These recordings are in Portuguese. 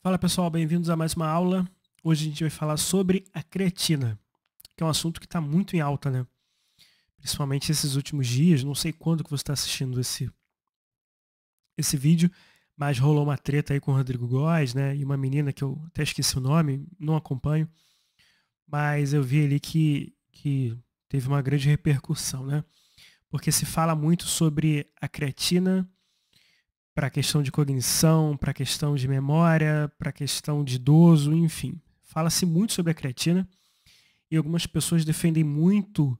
Fala pessoal, bem-vindos a mais uma aula. Hoje a gente vai falar sobre a creatina, que é um assunto que está muito em alta, né? Principalmente esses últimos dias. Não sei quando que você está assistindo esse vídeo, mas rolou uma treta aí com o Rodrigo Góes, né? E uma menina que eu até esqueci o nome, não acompanho, mas eu vi ali que teve uma grande repercussão, né? Porque se fala muito sobre a creatina para a questão de cognição, para a questão de memória, para a questão de idoso, enfim. Fala-se muito sobre a creatina e algumas pessoas defendem muito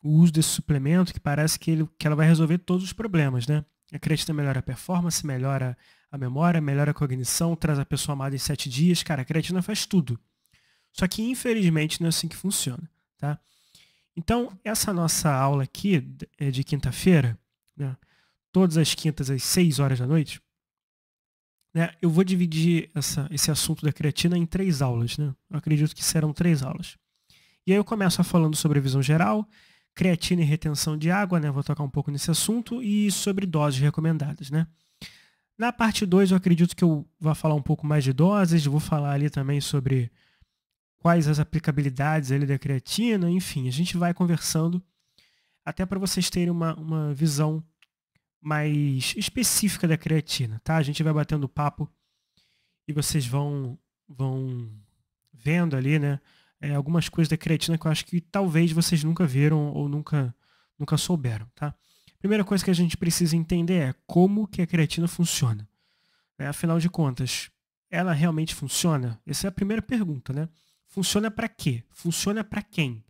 o uso desse suplemento, que parece que ela vai resolver todos os problemas, né? A creatina melhora a performance, melhora a memória, melhora a cognição, traz a pessoa amada em 7 dias. Cara, a creatina faz tudo. Só que, infelizmente, não é assim que funciona, tá? Então, essa nossa aula aqui é de quinta-feira, né? Todas as quintas às 6 horas da noite, né? Eu vou dividir esse assunto da creatina em 3 aulas, né? Eu acredito que serão 3 aulas. E aí eu começo falando sobre a visão geral, creatina e retenção de água, né? Vou tocar um pouco nesse assunto, e sobre doses recomendadas, né? Na parte 2 eu acredito que eu vou falar um pouco mais de doses, vou falar ali também sobre quais as aplicabilidades ali da creatina, enfim, a gente vai conversando até para vocês terem uma visão mais específica da creatina, tá? A gente vai batendo papo e vocês vão vendo ali, né, algumas coisas da creatina que eu acho que talvez vocês nunca viram ou nunca souberam, tá? Primeira coisa que a gente precisa entender é como que a creatina funciona, né? Afinal de contas, ela realmente funciona? Essa é a primeira pergunta, né? Funciona para quê? Funciona para quem?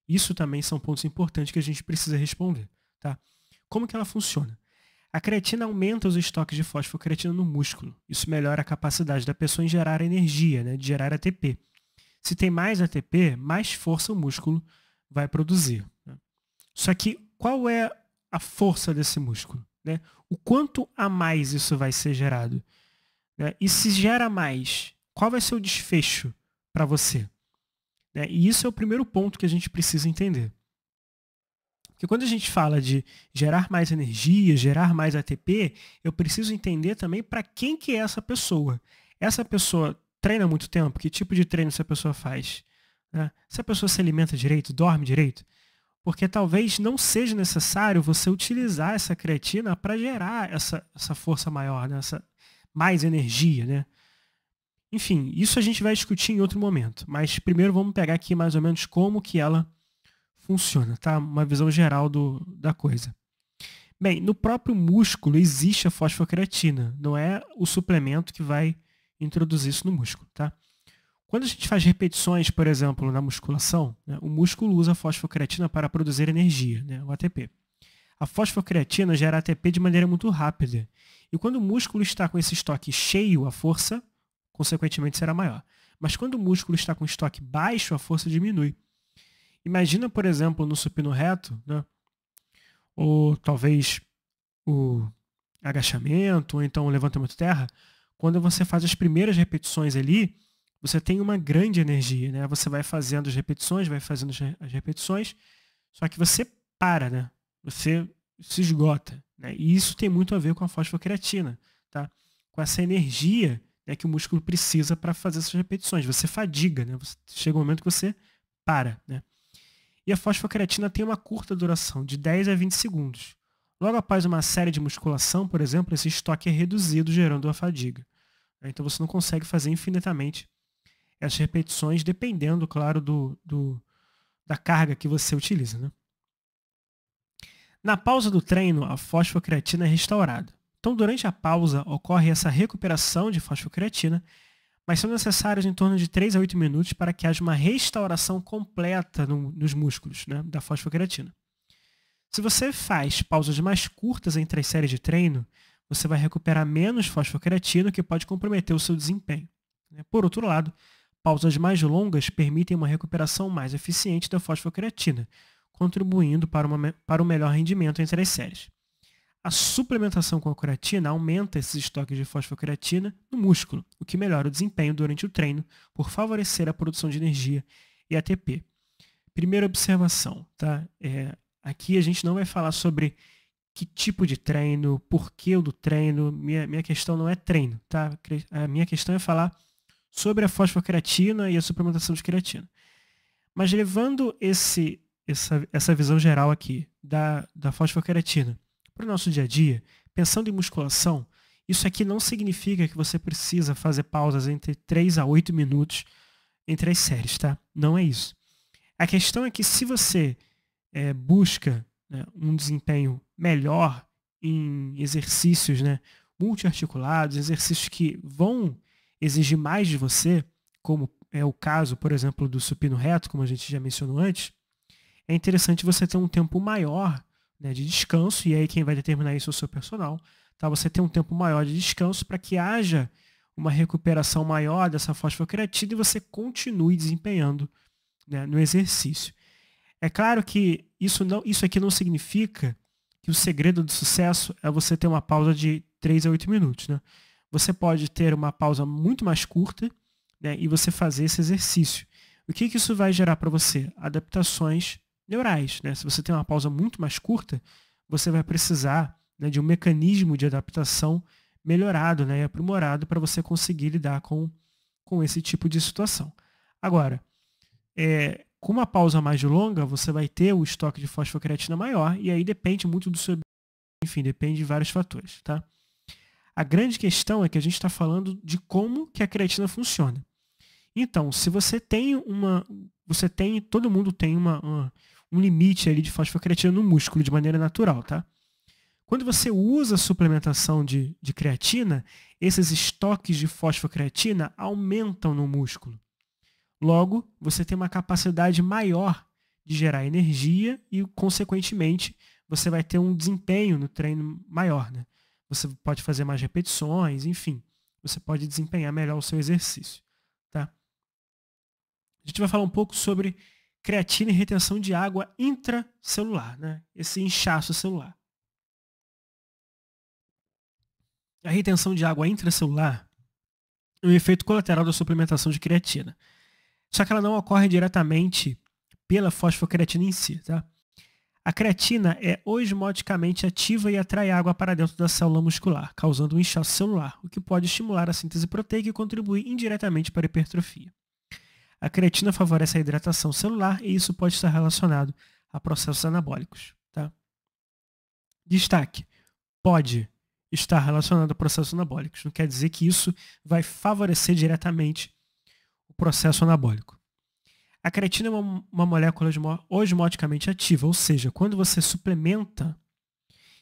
Isso também são pontos importantes que a gente precisa responder, tá? Como que ela funciona? A creatina aumenta os estoques de fosfocreatina no músculo. Isso melhora a capacidade da pessoa em gerar energia, né, de gerar ATP. Se tem mais ATP, mais força o músculo vai produzir, né? Só que qual é a força desse músculo, né? O quanto a mais isso vai ser gerado, né? E se gera mais, qual vai ser o desfecho para você, né? E isso é o primeiro ponto que a gente precisa entender. Porque quando a gente fala de gerar mais energia, gerar mais ATP, eu preciso entender também para quem que é essa pessoa. Essa pessoa treina muito tempo? Que tipo de treino essa pessoa faz, né? Se a pessoa se alimenta direito, dorme direito? Porque talvez não seja necessário você utilizar essa creatina para gerar essa força maior, né? Essa mais energia, né? Enfim, isso a gente vai discutir em outro momento. Mas primeiro vamos pegar aqui mais ou menos como que ela funciona, tá? Uma visão geral da coisa. Bem, no próprio músculo existe a fosfocreatina, não é o suplemento que vai introduzir isso no músculo, tá? Quando a gente faz repetições, por exemplo, na musculação, né, o músculo usa a fosfocreatina para produzir energia, né, o ATP. A fosfocreatina gera ATP de maneira muito rápida. E quando o músculo está com esse estoque cheio, a força, consequentemente, será maior. Mas quando o músculo está com estoque baixo, a força diminui. Imagina, por exemplo, no supino reto, né, ou talvez o agachamento, ou então o levantamento terra, quando você faz as primeiras repetições ali, você tem uma grande energia, né? Você vai fazendo as repetições, vai fazendo as repetições, só que você para, né? Você se esgota, né? E isso tem muito a ver com a fosfocreatina, tá? Com essa energia, né, que o músculo precisa para fazer essas repetições. Você fadiga, né? Chega um momento que você para, né? E a fosfocreatina tem uma curta duração, de 10 a 20 segundos. Logo após uma série de musculação, por exemplo, esse estoque é reduzido, gerando a fadiga. Então você não consegue fazer infinitamente essas repetições, dependendo, claro, da carga que você utiliza, né? Na pausa do treino, a fosfocreatina é restaurada. Então, durante a pausa, ocorre essa recuperação de fosfocreatina, mas são necessários em torno de 3 a 8 minutos para que haja uma restauração completa nos músculos, né, da fosfocreatina. Se você faz pausas mais curtas entre as séries de treino, você vai recuperar menos fosfocreatina, o que pode comprometer o seu desempenho, né? Por outro lado, pausas mais longas permitem uma recuperação mais eficiente da fosfocreatina, contribuindo para o melhor rendimento entre as séries. A suplementação com a creatina aumenta esses estoques de fosfocreatina no músculo, o que melhora o desempenho durante o treino por favorecer a produção de energia e ATP. Primeira observação, tá? Aqui a gente não vai falar sobre que tipo de treino, porquê o do treino. Minha questão não é treino, tá? A minha questão é falar sobre a fosfocreatina e a suplementação de creatina. Mas levando essa visão geral aqui da fosfocreatina para o nosso dia a dia, pensando em musculação, isso aqui não significa que você precisa fazer pausas entre 3 a 8 minutos entre as séries, tá? Não é isso. A questão é que se você busca, né, um desempenho melhor em exercícios, né, multiarticulados, exercícios que vão exigir mais de você, como é o caso, por exemplo, do supino reto, como a gente já mencionou antes, é interessante você ter um tempo maior, né, de descanso, e aí quem vai determinar isso é o seu personal, tá? Você ter um tempo maior de descanso para que haja uma recuperação maior dessa fosfocreatina e você continue desempenhando, né, no exercício. É claro que isso aqui não significa que o segredo do sucesso é você ter uma pausa de 3 a 8 minutos. Né? Você pode ter uma pausa muito mais curta, né, e você fazer esse exercício. O que isso vai gerar para você? Adaptações neurais. Né? Se você tem uma pausa muito mais curta, você vai precisar, né, de um mecanismo de adaptação melhorado, né, e aprimorado para você conseguir lidar com esse tipo de situação. Agora, com uma pausa mais longa, você vai ter o estoque de fosfocreatina maior, e aí depende muito do seu... Enfim, depende de vários fatores. Tá? A grande questão é que a gente está falando de como que a creatina funciona. Então, se você tem todo mundo tem um limite ali de fosfocreatina no músculo de maneira natural, tá? Quando você usa a suplementação de creatina, esses estoques de fosfocreatina aumentam no músculo. Logo, você tem uma capacidade maior de gerar energia e, consequentemente, você vai ter um desempenho no treino maior, né? Você pode fazer mais repetições, enfim, você pode desempenhar melhor o seu exercício, tá? A gente vai falar um pouco sobre creatina e retenção de água intracelular, né? Esse inchaço celular. A retenção de água intracelular é um efeito colateral da suplementação de creatina. Só que ela não ocorre diretamente pela fosfocreatina em si, tá? A creatina é osmoticamente ativa e atrai água para dentro da célula muscular, causando um inchaço celular, o que pode estimular a síntese proteica e contribuir indiretamente para a hipertrofia. A creatina favorece a hidratação celular e isso pode estar relacionado a processos anabólicos. Tá? Destaque: pode estar relacionado a processos anabólicos. Não quer dizer que isso vai favorecer diretamente o processo anabólico. A creatina é uma molécula osmoticamente ativa, ou seja, quando você suplementa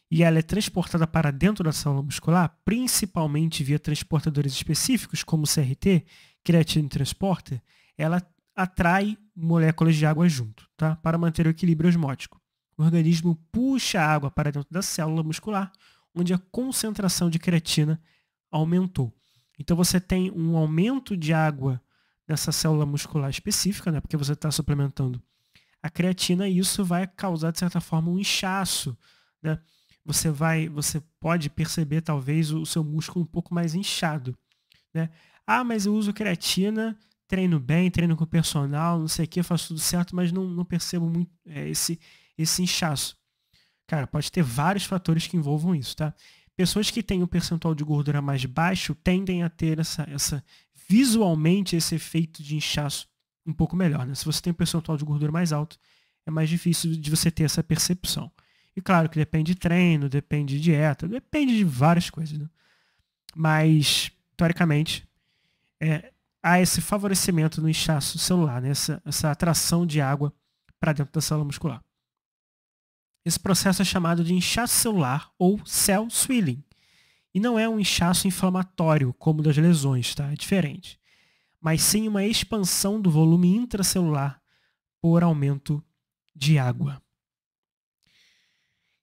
e ela é transportada para dentro da célula muscular, principalmente via transportadores específicos, como o CRT, Creatine Transporter, ela atrai moléculas de água junto, tá? Para manter o equilíbrio osmótico. O organismo puxa a água para dentro da célula muscular, onde a concentração de creatina aumentou. Então você tem um aumento de água nessa célula muscular específica, né? Porque você está suplementando a creatina e isso vai causar, de certa forma, um inchaço, né? Você pode perceber, talvez, o seu músculo um pouco mais inchado, né? Ah, mas eu uso creatina, treino bem, treino com o personal, não sei o que, faço tudo certo, mas não percebo muito esse inchaço. Cara, pode ter vários fatores que envolvam isso, tá? Pessoas que têm um percentual de gordura mais baixo tendem a ter visualmente esse efeito de inchaço um pouco melhor, né? Se você tem um percentual de gordura mais alto, é mais difícil de você ter essa percepção. E claro que depende de treino, depende de dieta, depende de várias coisas, né? Mas, teoricamente, há esse favorecimento no inchaço celular, né? essa atração de água para dentro da célula muscular. Esse processo é chamado de inchaço celular ou cell swelling. E não é um inchaço inflamatório como o das lesões, tá? É diferente. Mas sim uma expansão do volume intracelular por aumento de água.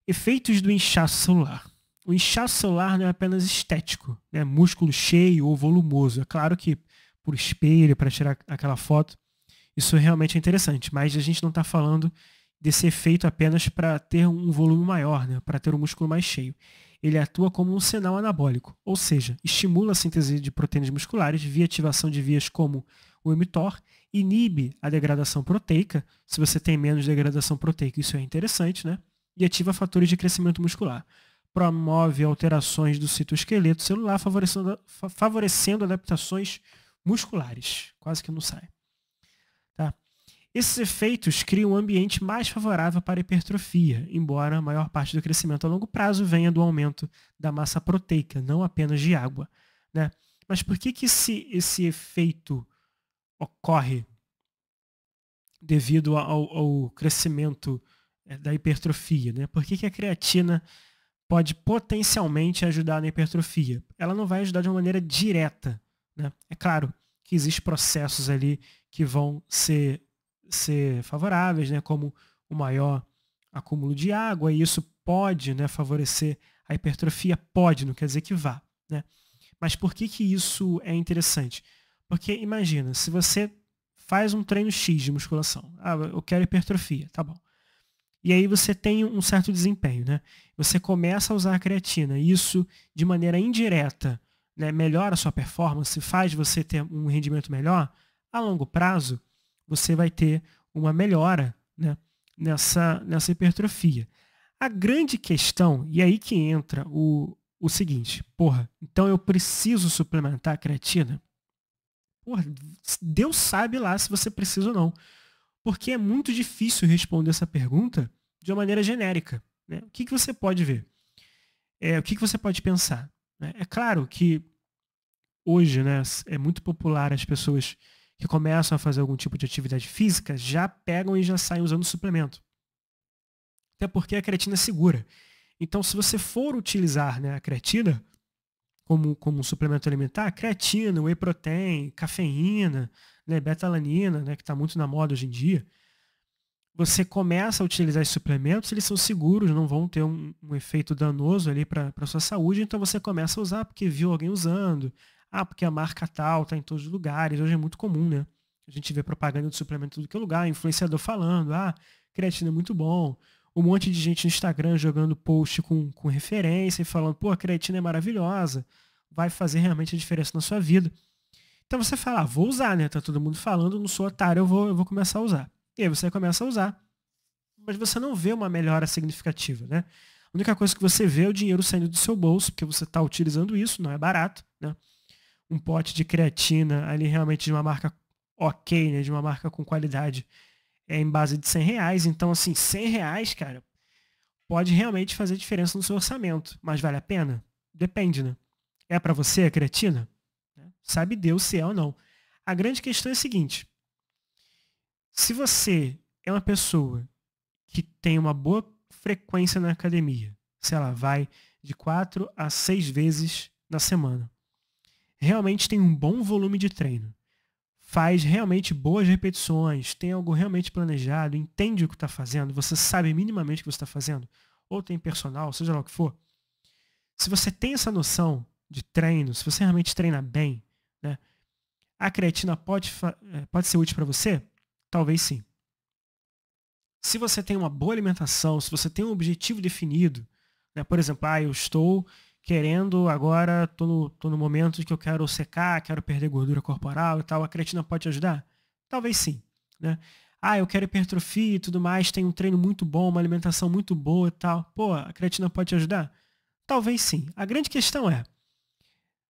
Efeitos do inchaço celular. O inchaço celular não é apenas estético, né? Músculo cheio ou volumoso. É claro que por espelho, para tirar aquela foto, isso realmente é interessante, mas a gente não está falando desse efeito apenas para ter um volume maior, né? Para ter um músculo mais cheio. Ele atua como um sinal anabólico, ou seja, estimula a síntese de proteínas musculares via ativação de vias como o mTOR, inibe a degradação proteica. Se você tem menos degradação proteica, isso é interessante, né? e ativa fatores de crescimento muscular. Promove alterações do citoesqueleto celular, favorecendo adaptações musculares. Quase que não sai. Tá? Esses efeitos criam um ambiente mais favorável para a hipertrofia, embora a maior parte do crescimento a longo prazo venha do aumento da massa proteica, não apenas de água. Né? Mas por que esse efeito ocorre devido ao crescimento da hipertrofia? Né? Por que a creatina pode potencialmente ajudar na hipertrofia? Ela não vai ajudar de uma maneira direta. Né? É claro que existem processos ali que vão ser favoráveis, né? Como o maior acúmulo de água, e isso pode, né, favorecer a hipertrofia. Pode, não quer dizer que vá. Né? Mas por que isso é interessante? Porque imagina, se você faz um treino X de musculação, eu quero hipertrofia, tá bom. E aí você tem um certo desempenho, né? Você começa a usar a creatina, e isso de maneira indireta, né, melhora a sua performance, faz você ter um rendimento melhor. A longo prazo, você vai ter uma melhora, né, nessa hipertrofia. A grande questão, e aí que entra o seguinte, então eu preciso suplementar a creatina? Deus sabe lá se você precisa ou não. Porque é muito difícil responder essa pergunta de uma maneira genérica. Né? O que você pode ver? O que você pode pensar? Né? É claro que hoje, né, é muito popular as pessoas que começam a fazer algum tipo de atividade física já pegam e já saem usando suplemento. Até porque a creatina é segura. Então, se você for utilizar, né, a creatina como um suplemento alimentar, creatina, whey protein, cafeína, né, beta-alanina, né, que está muito na moda hoje em dia, você começa a utilizar esses suplementos, eles são seguros, não vão ter um efeito danoso ali para a sua saúde, então você começa a usar porque viu alguém usando, porque a marca tal está em todos os lugares, hoje é muito comum, né? A gente vê propaganda de suplemento em tudo que é lugar, influenciador falando, creatina é muito bom, um monte de gente no Instagram jogando post com referência e falando, a creatina é maravilhosa, vai fazer realmente a diferença na sua vida. Então você fala, vou usar, né? Tá todo mundo falando, não sou otário, eu vou começar a usar. E aí você começa a usar. Mas você não vê uma melhora significativa, né? A única coisa que você vê é o dinheiro saindo do seu bolso, porque você está utilizando isso, não é barato, né? Um pote de creatina ali realmente de uma marca ok, né? De uma marca com qualidade, em base de R$100. Então, assim, R$100, cara, pode realmente fazer diferença no seu orçamento. Mas vale a pena? Depende, né? É para você a creatina? Sabe Deus se é ou não. A grande questão é a seguinte. Se você é uma pessoa que tem uma boa frequência na academia, sei lá, vai de 4 a 6 vezes na semana, realmente tem um bom volume de treino, faz realmente boas repetições, tem algo realmente planejado, entende o que está fazendo, você sabe minimamente o que você está fazendo, ou tem personal, seja lá o que for. Se você tem essa noção de treino, se você realmente treina bem, né, a creatina pode ser útil para você? Talvez sim. Se você tem uma boa alimentação, se você tem um objetivo definido, né, por exemplo, eu estou querendo agora, tô no momento de que eu quero secar, quero perder gordura corporal e tal, a creatina pode te ajudar? Talvez sim. Né? Eu quero hipertrofia e tudo mais, tem um treino muito bom, uma alimentação muito boa e tal. A creatina pode te ajudar? Talvez sim. A grande questão é,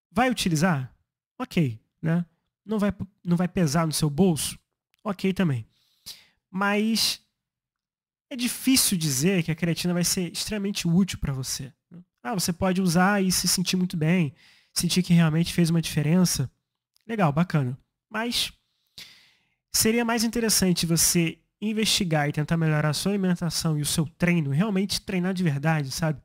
vai utilizar? Ok. Né? Não vai pesar no seu bolso? Ok também. Mas é difícil dizer que a creatina vai ser extremamente útil para você. Você pode usar e se sentir muito bem, sentir que realmente fez uma diferença. Legal, bacana. Mas seria mais interessante você investigar e tentar melhorar a sua alimentação e o seu treino, realmente treinar de verdade, sabe?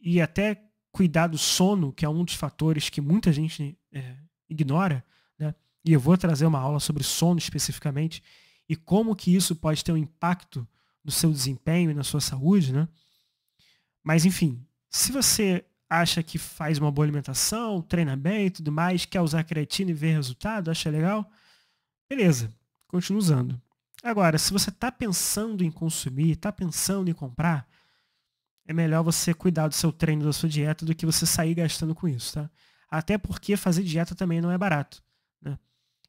E até cuidar do sono, que é um dos fatores que muita gente ignora, né? E eu vou trazer uma aula sobre sono especificamente e como que isso pode ter um impacto no seu desempenho e na sua saúde, né? Mas enfim, se você acha que faz uma boa alimentação, treina bem e tudo mais, quer usar creatina e ver resultado, acha legal, beleza, continua usando. Agora, se você está pensando em consumir, está pensando em comprar, é melhor você cuidar do seu treino, da sua dieta, do que você sair gastando com isso, tá? Até porque fazer dieta também não é barato, né?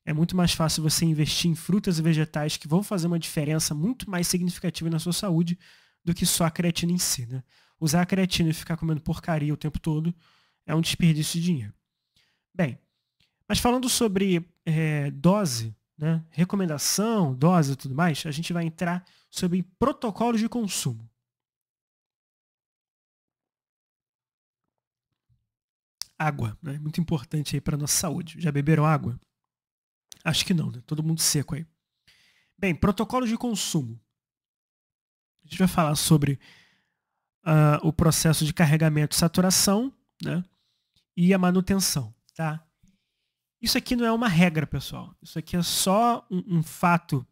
É muito mais fácil você investir em frutas e vegetais que vão fazer uma diferença muito mais significativa na sua saúde do que só a creatina em si, né? Usar a creatina e ficar comendo porcaria o tempo todo é um desperdício de dinheiro. Bem, mas falando sobre dose, né? Recomendação, dose e tudo mais, a gente vai entrar sobre protocolos de consumo. Água, né? Muito importante aí para nossa saúde. Já beberam água? Acho que não, né? Todo mundo seco aí. Bem, protocolos de consumo. A gente vai falar sobre o processo de carregamento e saturação, né? E a manutenção, tá? Isso aqui não é uma regra, pessoal. Isso aqui é só um fato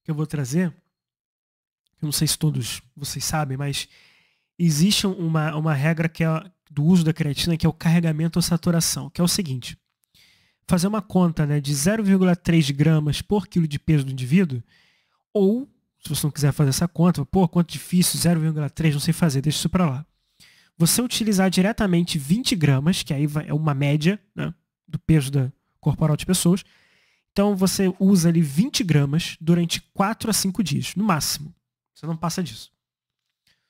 que eu vou trazer. Eu não sei se todos vocês sabem, mas existe uma regra que é do uso da creatina, que é o carregamento ou saturação, que é o seguinte. Fazer uma conta, né, de 0,3 gramas por quilo de peso do indivíduo, ou, se você não quiser fazer essa conta, pô, quanto difícil, 0,3, não sei fazer, deixa isso para lá. Você utilizar diretamente 20 gramas, que aí é uma média, né, do peso corporal de pessoas. Então você usa ali 20 gramas durante 4 a 5 dias, no máximo. Você não passa disso.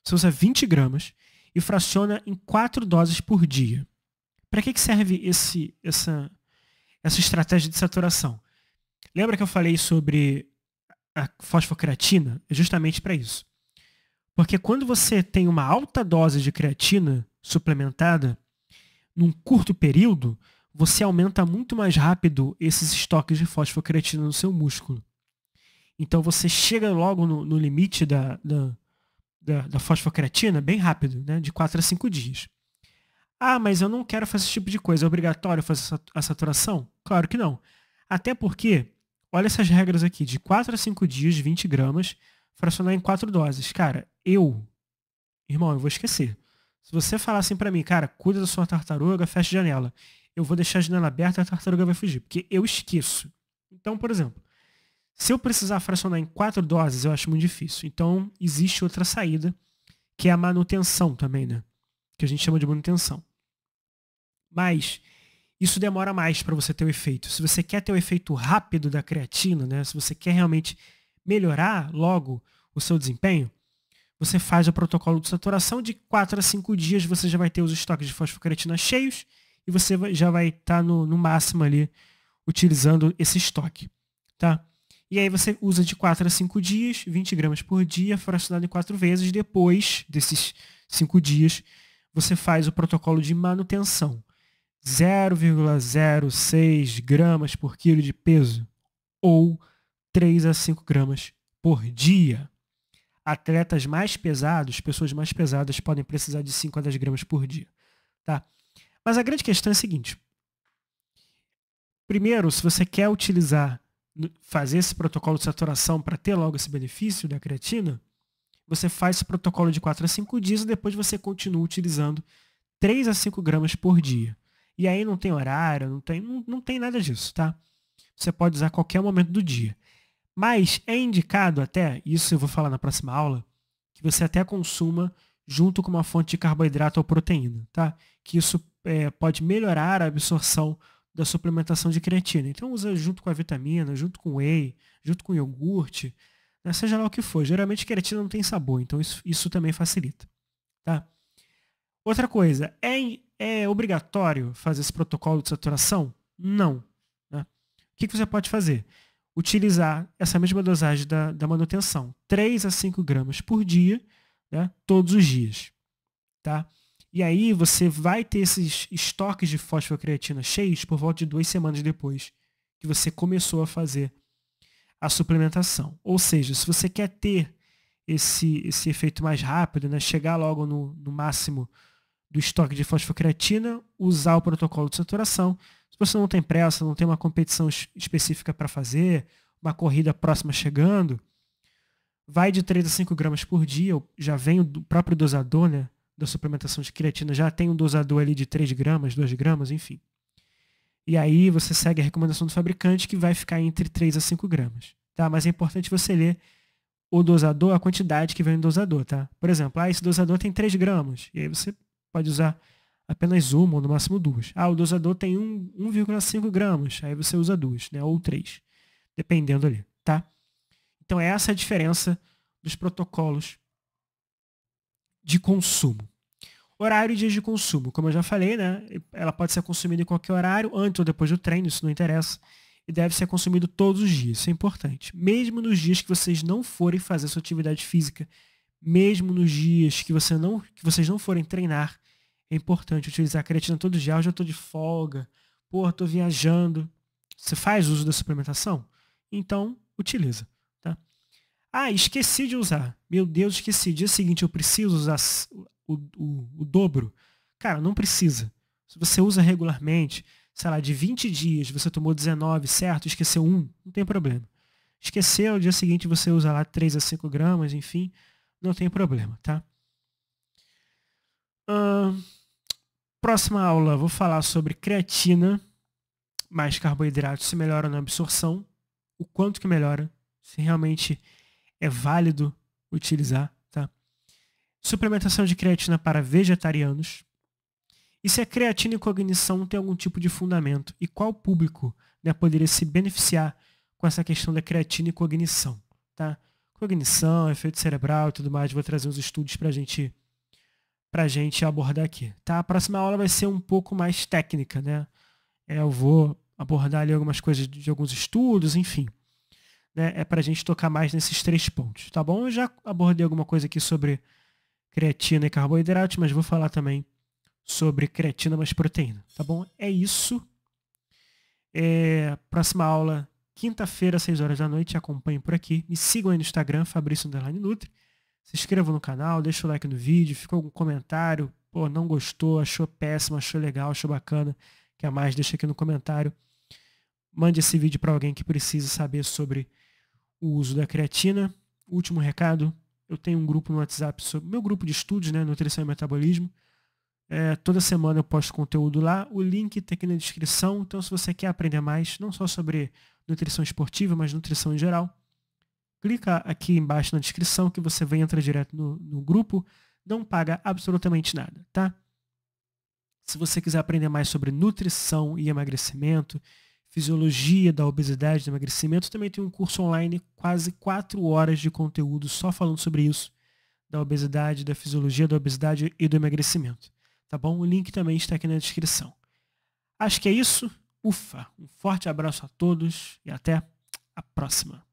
Você usa 20 gramas e fraciona em 4 doses por dia. Para que serve essa estratégia de saturação? Lembra que eu falei sobre a fosfocreatina? É justamente para isso. Porque quando você tem uma alta dose de creatina suplementada, num curto período, você aumenta muito mais rápido esses estoques de fosfocreatina no seu músculo. Então você chega logo no limite da fosfocreatina bem rápido, né? De 4 a 5 dias. Ah, mas eu não quero fazer esse tipo de coisa. É obrigatório fazer a saturação? Claro que não. Até porque, olha essas regras aqui, de 4 a 5 dias, 20 gramas, fracionar em 4 doses. Cara, irmão, eu vou esquecer. Se você falar assim pra mim, cara, cuida da sua tartaruga, fecha a janela. Eu vou deixar a janela aberta e a tartaruga vai fugir, porque eu esqueço. Então, por exemplo, se eu precisar fracionar em 4 doses, eu acho muito difícil. Então, existe outra saída, que é a manutenção também, né? Que a gente chama de manutenção. Mas isso demora mais para você ter o efeito. Se você quer ter o efeito rápido da creatina, né? Se você quer realmente melhorar logo o seu desempenho, você faz o protocolo de saturação de 4 a 5 dias, você já vai ter os estoques de fosfocreatina cheios e você já vai estar no máximo ali utilizando esse estoque, tá? E aí você usa de 4 a 5 dias, 20 gramas por dia, fracionado em 4 vezes. Depois desses 5 dias, você faz o protocolo de manutenção. 0,06 gramas por quilo de peso ou 3 a 5 gramas por dia. Atletas mais pesados, pessoas mais pesadas, podem precisar de 5 a 10 gramas por dia. Tá? Mas a grande questão é a seguinte. Primeiro, se você quer fazer esse protocolo de saturação para ter logo esse benefício da creatina, você faz esse protocolo de 4 a 5 dias e depois você continua utilizando 3 a 5 gramas por dia. E aí não tem horário, não tem nada disso, tá? Você pode usar a qualquer momento do dia. Mas é indicado até, isso eu vou falar na próxima aula, que você até consuma junto com uma fonte de carboidrato ou proteína, tá? Que isso pode melhorar a absorção da suplementação de creatina. Então usa junto com a vitamina, junto com whey, junto com iogurte, né? Seja lá o que for. Geralmente creatina não tem sabor, então isso também facilita, tá? Outra coisa, é obrigatório fazer esse protocolo de saturação? Não. Né? O que você pode fazer? Utilizar essa mesma dosagem da manutenção, 3 a 5 gramas por dia, né, todos os dias. Tá? E aí você vai ter esses estoques de fosfocreatina cheios por volta de 2 semanas depois que você começou a fazer a suplementação. Ou seja, se você quer ter esse efeito mais rápido, né, chegar logo no máximo do estoque de fosfocreatina, usar o protocolo de saturação. Se você não tem pressa, não tem uma competição específica para fazer, uma corrida próxima chegando, vai de 3 a 5 gramas por dia, já vem o próprio dosador, né, da suplementação de creatina, já tem um dosador ali de 3 gramas, 2 gramas, enfim. E aí você segue a recomendação do fabricante, que vai ficar entre 3 a 5 gramas. Tá? Mas é importante você ler o dosador, a quantidade que vem no dosador. Tá? Por exemplo, esse dosador tem 3 gramas, e aí você pode usar apenas uma ou no máximo 2. O dosador tem 1,5 gramas, aí você usa 2, né? Ou 3, dependendo ali, tá? Então essa é a diferença dos protocolos de consumo. Horário e dias de consumo. Como eu já falei, né? Ela pode ser consumida em qualquer horário, antes ou depois do treino, isso não interessa. E deve ser consumido todos os dias, isso é importante. Mesmo nos dias que vocês não forem fazer sua atividade física, mesmo nos dias que vocês não forem treinar, é importante utilizar a creatina todo dia. Eu já estou de folga, estou viajando. Você faz uso da suplementação? Então, utiliza. Tá? Esqueci de usar. Meu Deus, esqueci. Dia seguinte eu preciso usar o dobro. Cara, não precisa. Se você usa regularmente, sei lá, de 20 dias, você tomou 19, certo? Esqueceu um, não tem problema. Esqueceu, dia seguinte você usa lá 3 a 5 gramas, enfim, não tem problema, tá? Próxima aula, vou falar sobre creatina mais carboidrato, se melhora na absorção, o quanto que melhora, se realmente é válido utilizar, tá? Suplementação de creatina para vegetarianos. E se a creatina e cognição tem algum tipo de fundamento? E qual público, né, poderia se beneficiar com essa questão da creatina e cognição? Tá? Cognição, efeito cerebral e tudo mais. Vou trazer uns estudos para a gente abordar aqui. Tá? A próxima aula vai ser um pouco mais técnica. Né? Eu vou abordar ali algumas coisas de alguns estudos, enfim. Né? É para a gente tocar mais nesses 3 pontos. Tá bom? Eu já abordei alguma coisa aqui sobre creatina e carboidrato, mas vou falar também sobre creatina mais proteína, tá bom? É isso. Próxima aula, quinta-feira, às 6 horas da noite. Acompanhem por aqui. Me sigam aí no Instagram, Fabrício_Nutri. Se inscrevam no canal, deixa o like no vídeo, ficou algum comentário, não gostou, achou péssimo, achou legal, achou bacana, quer mais, deixa aqui no comentário. Mande esse vídeo para alguém que precisa saber sobre o uso da creatina. Último recado, eu tenho um grupo no WhatsApp, sobre meu grupo de estudos, né, nutrição e metabolismo. Toda semana eu posto conteúdo lá, o link está aqui na descrição, então se você quer aprender mais, não só sobre nutrição esportiva, mas nutrição em geral, clica aqui embaixo na descrição que você entra direto no grupo, não paga absolutamente nada, tá? Se você quiser aprender mais sobre nutrição e emagrecimento, fisiologia da obesidade e do emagrecimento, também tem um curso online, quase 4 horas de conteúdo só falando sobre isso, da obesidade, da fisiologia da obesidade e do emagrecimento. Tá bom? O link também está aqui na descrição. Acho que é isso. Ufa! Um forte abraço a todos e até a próxima.